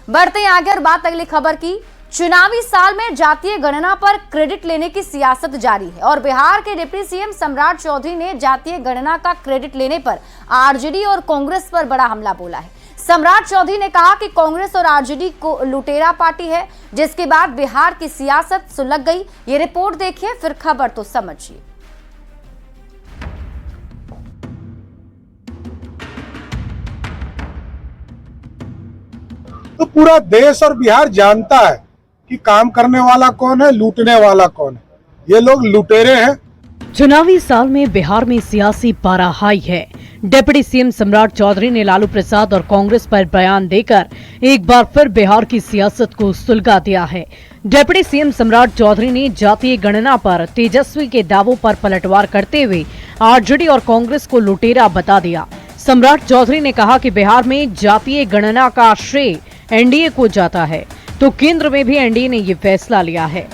बढ़ते हैं आगे और बात अगली खबर की। चुनावी साल में जातीय गणना पर क्रेडिट लेने की सियासत जारी है और बिहार के डिप्टी सीएम सम्राट चौधरी ने जातीय गणना का क्रेडिट लेने पर आरजेडी और कांग्रेस पर बड़ा हमला बोला है। सम्राट चौधरी ने कहा कि कांग्रेस और आरजेडी को लुटेरा पार्टी है, जिसके बाद बिहार की सियासत सुलग गई। ये रिपोर्ट देखिए, फिर खबर तो समझिए। तो पूरा देश और बिहार जानता है कि काम करने वाला कौन है, लूटने वाला कौन है। ये लोग लुटेरे हैं। चुनावी साल में बिहार में सियासी पारा हाई है। डिप्टी सीएम सम्राट चौधरी ने लालू प्रसाद और कांग्रेस पर बयान देकर एक बार फिर बिहार की सियासत को सुलगा दिया है। डिप्टी सीएम सम्राट चौधरी ने जातीय गणना पर तेजस्वी के दावों पर पलटवार करते हुए आरजेडी और कांग्रेस को लुटेरा बता दिया। सम्राट चौधरी ने कहा कि बिहार में जातीय गणना का श्रेय एनडीए को जाता है, तो केंद्र में भी एनडीए ने ये फैसला लिया है।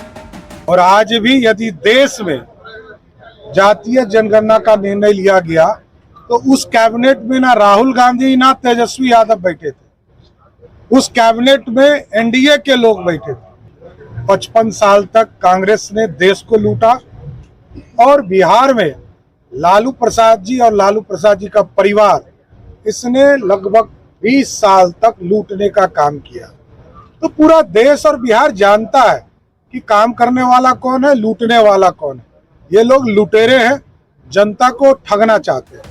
और आज भी यदि देश में जातीय जनगणना का निर्णय लिया गया तो उस कैबिनेट में ना राहुल गांधी ना तेजस्वी यादव बैठे थे, उस कैबिनेट में एनडीए के लोग बैठे थे। 55 साल तक कांग्रेस ने देश को लूटा और बिहार में लालू प्रसाद जी और लालू प्रसाद जी का परिवार, इसने लगभग 20 साल तक लूटने का काम किया। तो पूरा देश और बिहार जानता है कि काम करने वाला कौन है, लूटने वाला कौन है। ये लोग लुटेरे हैं, जनता को ठगना चाहते हैं।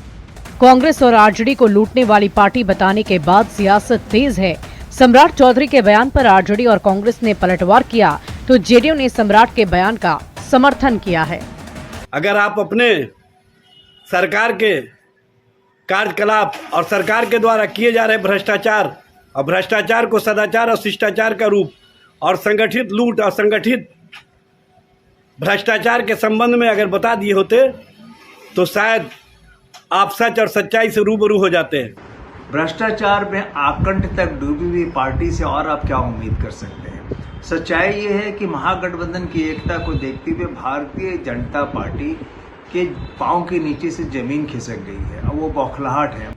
कांग्रेस और आरजेडी को लूटने वाली पार्टी बताने के बाद सियासत तेज है। सम्राट चौधरी के बयान पर आरजेडी और कांग्रेस ने पलटवार किया तो जेडीयू ने सम्राट के बयान का समर्थन किया है। अगर आप अपने सरकार के कार्यकलाप और सरकार के द्वारा किए जा रहे भ्रष्टाचार और भ्रष्टाचार को सदाचार और शिष्टाचार का रूप और संगठित लूट और संगठित भ्रष्टाचार के संबंध में अगर बता दिए होते तो शायद आप सच और सच्चाई से रूबरू हो जाते हैं। भ्रष्टाचार में आकंठ तक डूबी हुई पार्टी से और आप क्या उम्मीद कर सकते हैं। सच्चाई ये है कि महागठबंधन की एकता को देखते हुए भारतीय जनता पार्टी के पांव के नीचे से जमीन खिसक गई है। अब वो बौखलाहट है।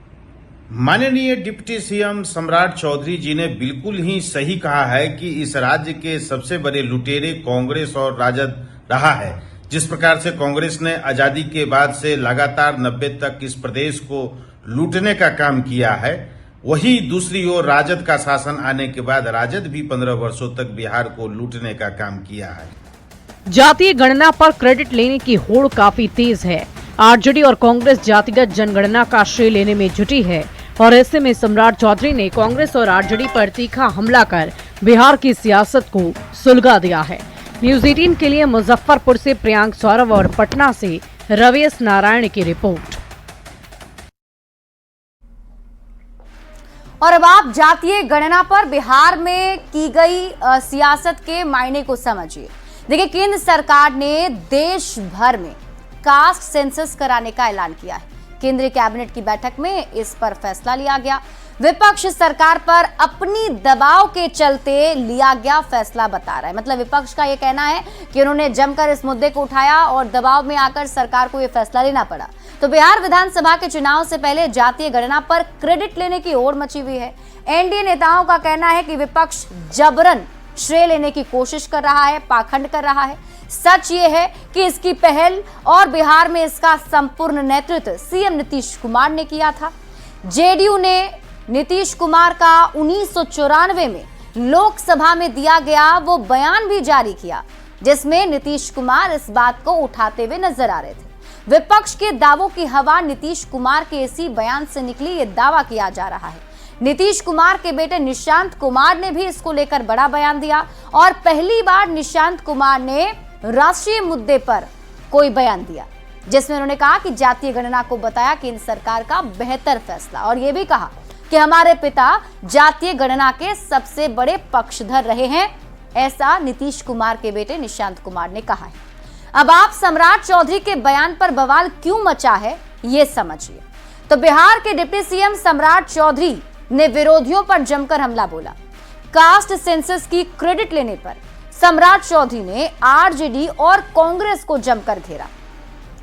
माननीय डिप्टी सीएम सम्राट चौधरी जी ने बिल्कुल ही सही कहा है कि इस राज्य के सबसे बड़े लुटेरे कांग्रेस और राजद रहा है। जिस प्रकार से कांग्रेस ने आजादी के बाद से लगातार 90 तक इस प्रदेश को लूटने का काम किया है, वही दूसरी ओर राजद का शासन आने के बाद राजद भी 15 वर्षों तक बिहार को लूटने का काम किया है। जातीय गणना पर क्रेडिट लेने की होड़ काफी तेज है। आरजेडी और कांग्रेस जातिगत जनगणना का श्रेय लेने में जुटी है और ऐसे में सम्राट चौधरी ने कांग्रेस और आरजेडी पर तीखा हमला कर बिहार की सियासत को सुलगा दिया है। न्यूज 18 के लिए मुजफ्फरपुर से प्रियांक सौरभ और पटना से रवेश नारायण की रिपोर्ट। और अब आप जातीय गणना पर बिहार में की गई सियासत के मायने को समझिए। देखिए, केंद्र सरकार ने देश भर में कास्ट सेंसस कराने का ऐलान किया है। केंद्रीय कैबिनेट की बैठक में इस पर फैसला लिया गया। विपक्ष सरकार पर अपनी दबाव के चलते लिया गया फैसला बता रहा है। मतलब विपक्ष का यह कहना है कि उन्होंने जमकर इस मुद्दे को उठाया और दबाव में आकर सरकार को यह फैसला लेना पड़ा। तो बिहार विधानसभा के चुनाव से पहले जातीय गणना पर क्रेडिट लेने की होड़ मची हुई है। एनडीए नेताओं का कहना है कि विपक्ष जबरन श्रेय लेने की कोशिश कर रहा है, पाखंड कर रहा है। सच ये है कि इसकी पहल और बिहार में इसका संपूर्ण नेतृत्व सीएम नीतीश कुमार ने किया था। जेडीयू ने नीतीश कुमार का 1994 में लोकसभा में दिया गया वो बयान भी जारी किया, जिसमें नीतीश कुमार इस बात को उठाते हुए नजर आ रहे थे। विपक्ष के दावों की हवा नीतीश कुमार के इसी बयान से निकली, ये दावा किया जा रहा है। नीतीश कुमार के बेटे निशांत कुमार ने भी इसको लेकर बड़ा बयान दिया और पहली बार निशांत कुमार ने राष्ट्रीय मुद्दे पर कोई बयान दिया, जिसमें उन्होंने कहा कि जातीय गणना को बताया केंद्र सरकार का बेहतर फैसला और यह भी कहा कि हमारे पिता जातीय गणना के सबसे बड़े पक्षधर रहे हैं। ऐसा नीतीश कुमार के बेटे निशांत कुमार ने कहा है। अब आप सम्राट चौधरी के बयान पर बवाल क्यों मचा है, ये समझिए। तो बिहार के डिप्टी सीएम सम्राट चौधरी ने विरोधियों पर जमकर हमला बोला। कास्ट सेंसस की क्रेडिट लेने पर सम्राट चौधरी ने आरजेडी और कांग्रेस को जमकर घेरा।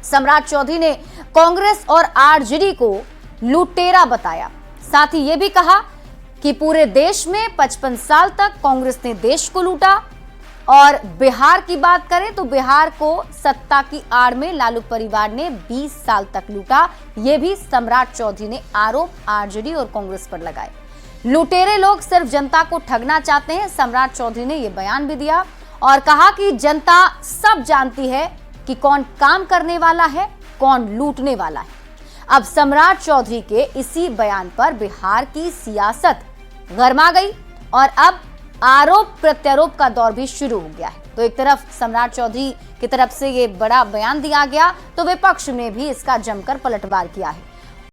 सम्राट चौधरी ने कांग्रेस और आरजेडी को लुटेरा बताया। साथ ही यह भी कहा कि पूरे देश में 55 साल तक कांग्रेस ने देश को लूटा, और बिहार की बात करें तो बिहार को सत्ता की आड़ में लालू परिवार ने 20 साल तक लूटा। यह भी सम्राट चौधरी ने आरोप आरजेडी और कांग्रेस पर लगाए। लुटेरे लोग सिर्फ जनता को ठगना चाहते हैं, सम्राट चौधरी ने यह बयान भी दिया और कहा कि जनता सब जानती है कि कौन काम करने वाला है, कौन लूटने वाला है। अब सम्राट चौधरी के इसी बयान पर बिहार की सियासत गरमा गई और अब आरोप प्रत्यारोप का दौर भी शुरू हो गया है। तो एक तरफ सम्राट चौधरी की तरफ से ये बड़ा बयान दिया गया, तो विपक्ष ने भी इसका जमकर पलटवार किया है।